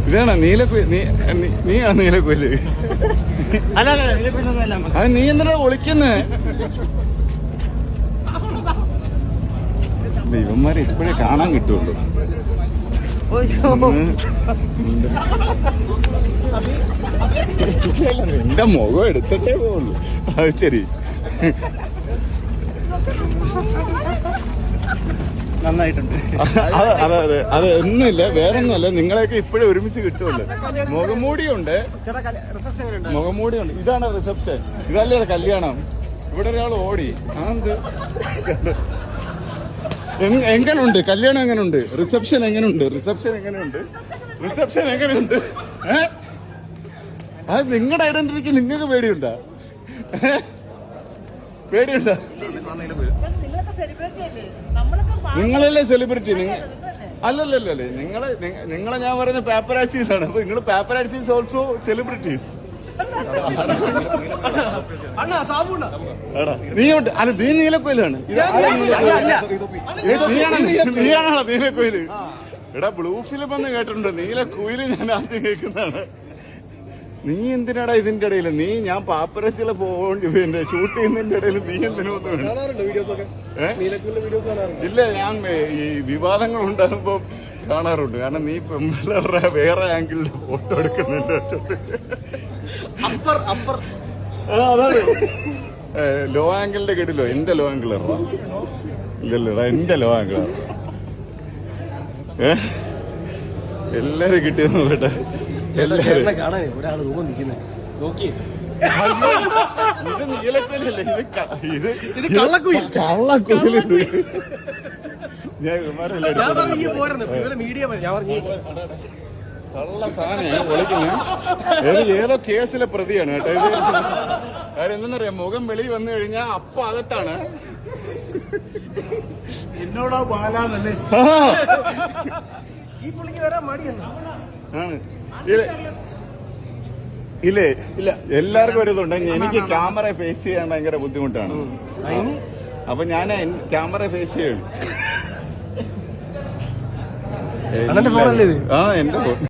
ഇതാണ് നീലക്കുയിൽ. നീയാണ് നീലക്കുയില്. അത് നീ എന്തിനാ ഒളിക്കുന്നേ? ഇവന്മാരെ ഇപ്പോഴേ കാണാൻ കിട്ടുള്ളൂ. നിന്റെ മുഖം എടുത്തിട്ടേ പോവുള്ളൂ. അത് ശരി. നന്നായിട്ടുണ്ട്. അതെ അത് ഒന്നുമില്ല, വേറെ ഒന്നുമല്ല. നിങ്ങളെയൊക്കെ ഇപ്പോഴേ ഒരുമിച്ച് കിട്ടുമല്ലോ. മുഖംമൂടിയുണ്ട്. ഇതാണ് റിസപ്ഷൻ. ഇതല്ലേ കല്യാണം. ഇവിടെ ഒരാൾ ഓടി. എങ്ങനുണ്ട് കല്യാണം? എങ്ങനുണ്ട് റിസപ്ഷൻ? എങ്ങനുണ്ട് അത് നിങ്ങളുടെ ഐഡന്റിറ്റിക്ക് നിങ്ങൾക്ക് പേടിയുണ്ടോ? നിങ്ങളല്ലേ സെലിബ്രിറ്റി? അല്ലല്ലേ നിങ്ങളെ ഞാൻ പറയുന്ന പാപ്പരാസീസ് ആണ്. അപ്പൊ നിങ്ങൾ പാപ്പരാസീസ് ഓൾസോ സെലിബ്രിറ്റീസ്. നീയുണ്ട്. അല്ല, നീ നീലക്കോയിലാണ്. നീയാണോ നീലക്കോയില്? എടാ, ബ്ലൂ ഫിലിം എന്ന് കേട്ടിട്ടുണ്ട്. നീലക്കോയില് ഞാൻ ആദ്യം കേൾക്കുന്നതാണ്. നീ എന്തിനാടാ ഇതിന്റെ ഇടയിൽ? ഞാൻ പാപ്പരസികളെ പോകേണ്ടി പിന്നെ ഷൂട്ട് ചെയ്യുന്നതിന്റെ ഇടയിൽ നീ എന്തിനൊന്നും ഇല്ല. ഞാൻ ഈ വിവാദങ്ങൾ ഉണ്ടാകുമ്പോ കാണാറുണ്ട്. കാരണം നീ പെമ്പിള്ളേരുടെ വേറെ ആംഗിളിൽ ഫോട്ടോ എടുക്കുന്നുണ്ട്. അതാണ് ലോ ആംഗിളിന്റെ കേട്ടില്ലോ. എന്റെ ലോ ആംഗിൾ ഇല്ലല്ലോടാ, എന്റെ ലോ ആംഗിളാ. എല്ലാരും കിട്ടിയെന്ന് കേട്ടെ. എല്ലാരും ഇത് നീലക്കോലല്ലേ? ഇത് കള്ളക്കോല്. ഞാൻ കള്ള സാധനം വിളിക്കുന്നത്. ഏതോ കേസിലെ പ്രതിയാണ് കേട്ടോ ഇത്. കാര്യം എന്തെന്നറിയാം, മുഖം വെളി വന്നു കഴിഞ്ഞാൽ അപ്പൊ അകത്താണ്. എന്നോടാ ബാലാന്നല്ലേ ഇല്ലേ? എല്ലാവർക്കും ഒരു ഇതുണ്ട്. എനിക്ക് ക്യാമറ ഫേസ് ചെയ്യാൻ ഭയങ്കര ബുദ്ധിമുട്ടാണ്. അപ്പൊ ഞാൻ ക്യാമറ ഫേസ് ചെയ്യും. എന്റെ ഫോൺ.